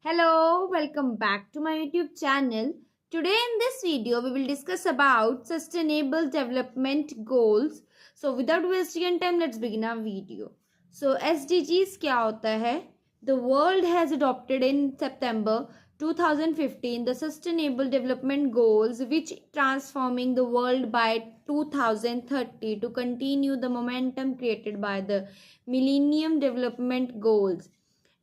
Hello, welcome back to my YouTube channel. Today in this video we will discuss about sustainable development goals. So without wasting any time, let's begin our video. So SDGs क्या होता है? The world has adopted in September 2015 the Sustainable Development Goals, which transforming the world by 2030 to continue the momentum created by the Millennium Development Goals,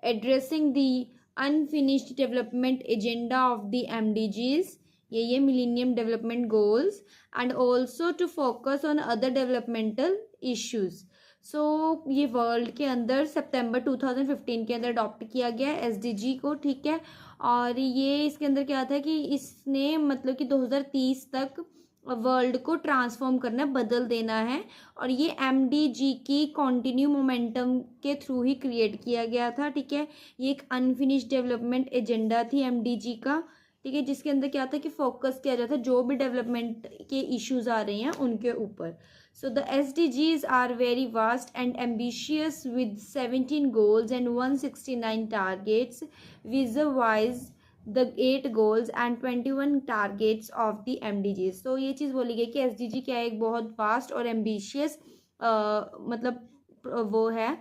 addressing the unfinished development agenda of the MDGs, ये millennium development goals, and also to focus on other developmental issues. So ये world के अंदर सितंबर 2015 के अंदर adopt किया गया है SDG को, ठीक है. और ये इसके अंदर क्या था कि इसने मतलब कि 2030 तक वर्ल्ड को ट्रांसफॉर्म करना, बदल देना है. और ये MDG की कॉन्टिन्यू मोमेंटम के थ्रू ही क्रिएट किया गया था, ठीक है. ये एक अनफिनिश्ड डेवलपमेंट एजेंडा थी MDG का, ठीक है, जिसके अंदर क्या था कि फोकस किया जाता है जो भी डेवलपमेंट के इश्यूज आ रहे हैं उनके ऊपर. So the SDGs are very vast and ambitious with 17 goals and 169 targets, visualize the 8 goals and 21 targets of the MDGs. तो ये चीज़ बोली गई कि SDG क्या है, एक बहुत वास्ट और एम्बिशियस मतलब वो है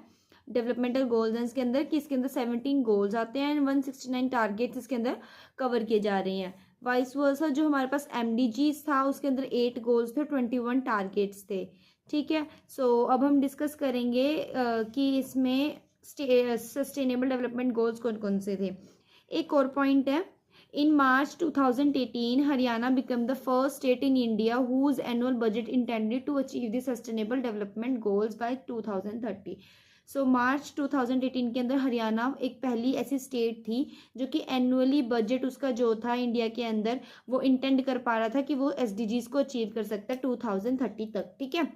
डेवलपमेंटल गोल्स हैं इसके अंदर, कि इसके अंदर 17 गोल्स आते हैं एंड 169 टारगेट्स इसके अंदर कवर किए जा रहे हैं. वाइस वर्सा जो हमारे पास MDGs था उसके अंदर 8 गोल्स थे, 21 टारगेट्स थे, ठीक है. सो अब हम डिस्कस करेंगे कि इसमें सस्टेनेबल डेवलपमेंट गोल्स कौन कौन से थे. एक और पॉइंट है, in March 2018 Haryana become the first state in India whose annual budget intended to achieve the sustainable development goals by 2030. So March 2018 के अंदर हरियाणा एक पहली ऐसी स्टेट थी जो कि एनुअली बजट उसका जो था इंडिया के अंदर वो इंटेंड कर पा रहा था कि वो SDGs को अचीव कर सकता है 2030 तक, ठीक है.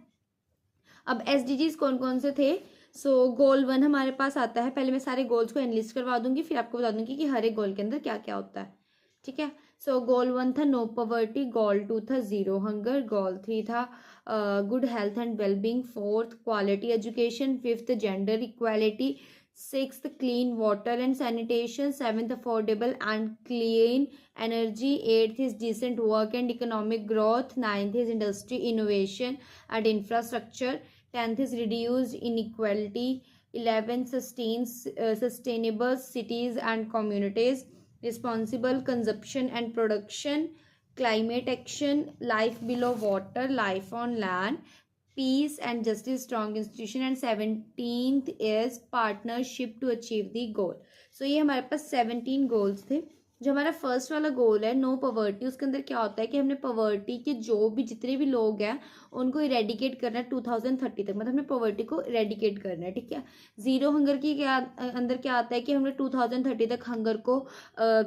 अब SDGs कौन कौन से थे. सो गोल 1 हमारे पास आता है. पहले मैं सारे गोल्स को एनलिस्ट करवा दूंगी, फिर आपको बता दूंगी कि हर एक गोल के अंदर क्या क्या होता है, ठीक है. सो गोल 1 था नो पॉवर्टी, गोल 2 था जीरो हंगर, गोल 3 था good health and wellbeing, 4th quality education, 5th gender equality, 6th clean water and sanitation, 7th affordable and clean energy, 8th is decent work and economic growth, 9th is industry innovation and infrastructure, 10th is reduced inequality, 11th sustainable cities and communities, responsible consumption and production, climate action, life below water, life on land, peace and justice, strong institution, and 17th is partnership to achieve the goal. So ये हमारे पास 17 goals थे. जो हमारा first वाला गोल है no poverty, उसके अंदर क्या होता है कि हमने पॉवर्टी के जो भी जितने भी लोग हैं उनको इरेडिकेट करना है 2030 तक, मतलब हमने पॉवर्टी को इरेडिकेट करना है, ठीक है. जीरो हंगर की क्या अंदर क्या आता है कि हमने 2030 तक हंगर को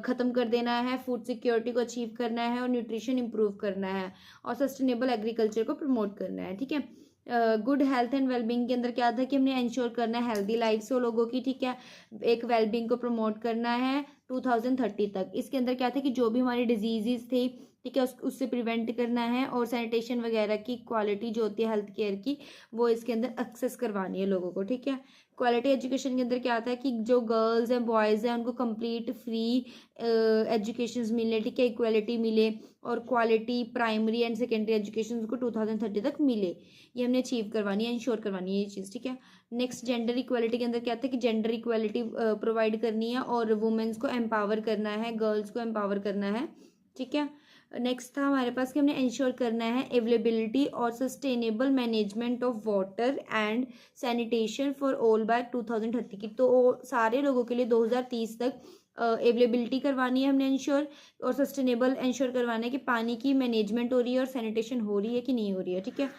ख़त्म कर देना है, फूड सिक्योरिटी को अचीव करना है और न्यूट्रिशन इंप्रूव करना है और सस्टेनेबल एग्रीकल्चर को प्रमोट करना है, ठीक है. गुड हेल्थ एंड वेलबींग के अंदर क्या था कि हमने इंश्योर करना है हेल्दी लाइफ हो लोगों की, ठीक है. एक वेलबींग को प्रमोट करना है 2030 तक. इसके अंदर क्या था कि जो भी हमारी डिजीजेस थी, ठीक है, उससे प्रिवेंट करना है और सैनिटेशन वगैरह की क्वालिटी जो होती है हेल्थ केयर की वो इसके अंदर एक्सेस करवानी है लोगों को, ठीक है. क्वालिटी एजुकेशन के अंदर क्या आता है कि जो गर्ल्स हैं बॉयज़ हैं उनको कंप्लीट फ्री एजुकेशन मिले, ठीक है, इक्वालिटी मिले और quality primary and secondary education उनको 2030 तक मिले. ये हमने अचीव करवानी है, इंश्योर करवानी है ये चीज़, ठीक है. नेक्स्ट जेंडर इक्वालिटी के अंदर क्या आता है कि जेंडर इक्वालिटी प्रोवाइड करनी है और वुमेन्स को एम्पावर करना है, गर्ल्स को एम्पावर करना है, ठीक है. नेक्स्ट था हमारे पास कि हमने इंश्योर करना है अवेलेबिलिटी और sustainable management of water and sanitation for all by 2030 की. तो सारे लोगों के लिए 2030 तक अवेलेबिलिटी करवानी है हमने इंश्योर और सस्टेनेबल इंश्योर करवाना है कि पानी की मैनेजमेंट हो रही है और सैनिटेशन हो रही है कि नहीं हो रही है, ठीक है.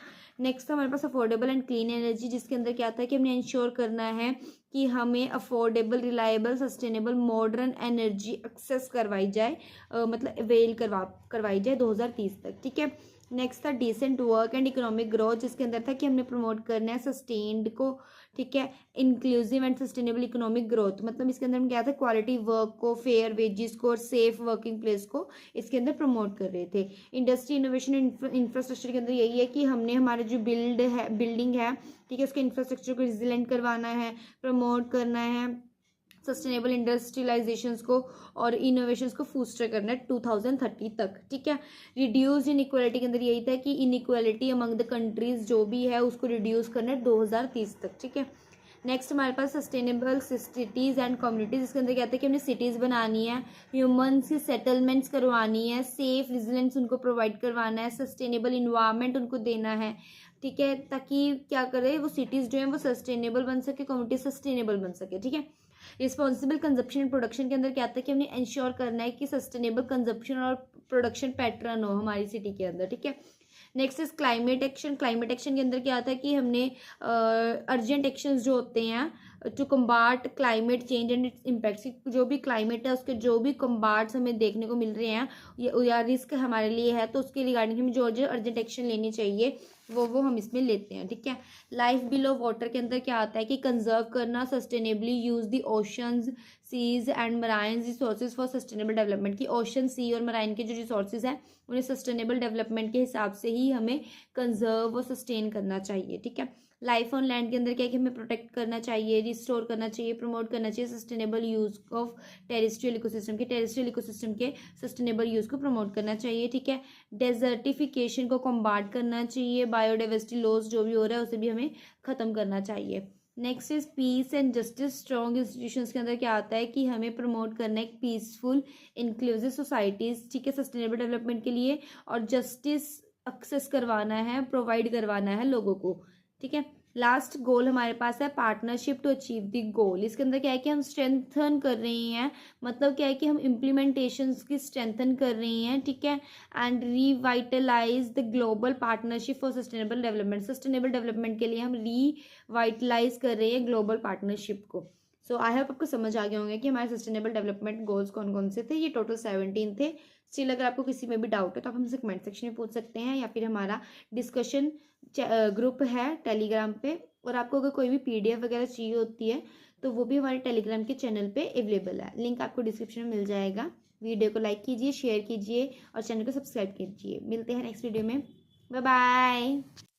नेक्स्ट था हमारे पास अफोर्डेबल एंड क्लीन एनर्जी, जिसके अंदर क्या था कि हमने इंश्योर करना है कि हमें affordable reliable sustainable modern energy access करवाई जाए, मतलब अवेल करवाई जाए 2030 तक, ठीक है. नेक्स्ट था decent work and economic growth, जिसके अंदर था कि हमने प्रमोट करना है सस्टेन्ड को, ठीक है, inclusive and sustainable economic growth, मतलब इसके अंदर हम क्या था क्वालिटी वर्क को, फेयर वेजेस को और सेफ वर्किंग प्लेस को इसके अंदर प्रमोट कर रहे थे. इंडस्ट्री इनोवेशन इंफ्रास्ट्रक्चर के अंदर यही है कि हमने हमारे जो बिल्डिंग है, ठीक है, उसके इंफ्रास्ट्रक्चर को रिजिलेंट करवाना है, प्रमोट करना है सस्टेनेबल इंडस्ट्रियलाइजेशंस को और इनोवेशंस को फूस्टर करना है 2030 तक, ठीक है। रिड्यूस इनइक्वालिटी के अंदर यही था कि इनइक्वालिटी अमंग द कंट्रीज जो भी है उसको रिड्यूस करना है 2030 तक, ठीक है। नेक्स्ट हमारे पास सस्टेनेबल सिटीज़ एंड कम्युनिटीज़, इसके अंदर कहते हैं कि हमने सिटीज़ बनानी है, ह्यूमन्स की सेटलमेंट्स करवानी है, सेफ रेजिडेंस उनको प्रोवाइड करवाना है, सस्टेनेबल इन्वायरमेंट उनको देना है, ठीक है, ताकि क्या करे वो सिटीज़ जो हैं वो सस्टेनेबल बन सके, कम्युनिटी सस्टेनेबल बन सके, ठीक है। रिस्पॉन्सिबल कंजप्शन एंड प्रोडक्शन के अंदर क्या आता है कि हमने इंश्योर करना है कि सस्टेनेबल कंजप्शन और प्रोडक्शन पैटर्न हो हमारी सिटी के अंदर, ठीक है। Next is climate action. Climate action के अंदर क्या आता है कि हमने अर्जेंट एक्शंस जो होते हैं to combat climate change and its impacts, जो भी क्लाइमेट है उसके जो भी कम्बाट्स हमें देखने को मिल रहे हैं या रिस्क हमारे लिए है तो उसके रिगार्डिंग हमें जो अर्जेंट एक्शन लेनी चाहिए वो हम इसमें लेते हैं, ठीक है। लाइफ बिलो वाटर के अंदर क्या आता है कि कंजर्व करना, sustainably use the oceans seas and marine resources for sustainable development, की ओशन सी और मराइन के जो रिसोर्सेज हैं उन्हें सस्टेनेबल डेवलपमेंट के हिसाब से ही हमें कंजर्व और सस्टेन करना चाहिए, ठीक है। लाइफ ऑन लैंड के अंदर क्या है कि हमें प्रोटेक्ट करना चाहिए, रिस्टोर करना चाहिए, प्रमोट करना चाहिए sustainable use of terrestrial ecosystem के, टेरेस्ट्रियल इकोसिस्टम के सस्टेनेबल यूज को प्रमोट करना चाहिए, ठीक है। डेजर्टिफिकेशन को कॉम्बाट करना चाहिए, बायोडाइवर्सिटी लॉस जो भी हो रहा है उसे भी हमें ख़त्म करना चाहिए। Next is peace and justice. Strong institutions के अंदर क्या आता है कि हमें प्रमोट करना है एक पीसफुल इंक्लूसिव सोसाइटीज़, ठीक है, सस्टेनेबल डेवलपमेंट के लिए, और जस्टिस एक्सेस करवाना है, प्रोवाइड करवाना है लोगों को, ठीक है। लास्ट गोल हमारे पास है partnership to achieve the goal. इसके अंदर क्या है कि हम स्ट्रेंथन कर रहे हैं, मतलब क्या है कि हम इम्प्लीमेंटेशंस की स्ट्रेंथन कर रहे हैं, ठीक है, and revitalise the global partnership for sustainable development. Sustainable development के लिए हम रिवाइटलाइज कर रहे हैं ग्लोबल पार्टनरशिप को। सो आई होप आपको समझ आ गए होंगे कि हमारे सस्टेनेबल डेवलपमेंट गोल्स कौन कौन से थे। ये टोटल 17 थे। स्टिल अगर आपको किसी में भी डाउट है तो आप हमसे कमेंट सेक्शन में पूछ सकते हैं, या फिर हमारा डिस्कशन ग्रुप है टेलीग्राम पे, और आपको अगर कोई भी PDF वगैरह चाहिए होती है तो वो भी हमारे टेलीग्राम के चैनल पे अवेलेबल है, लिंक आपको डिस्क्रिप्शन में मिल जाएगा। वीडियो को लाइक कीजिए, शेयर कीजिए और चैनल को सब्सक्राइब कीजिए। मिलते हैं नेक्स्ट वीडियो में, बाय बाय।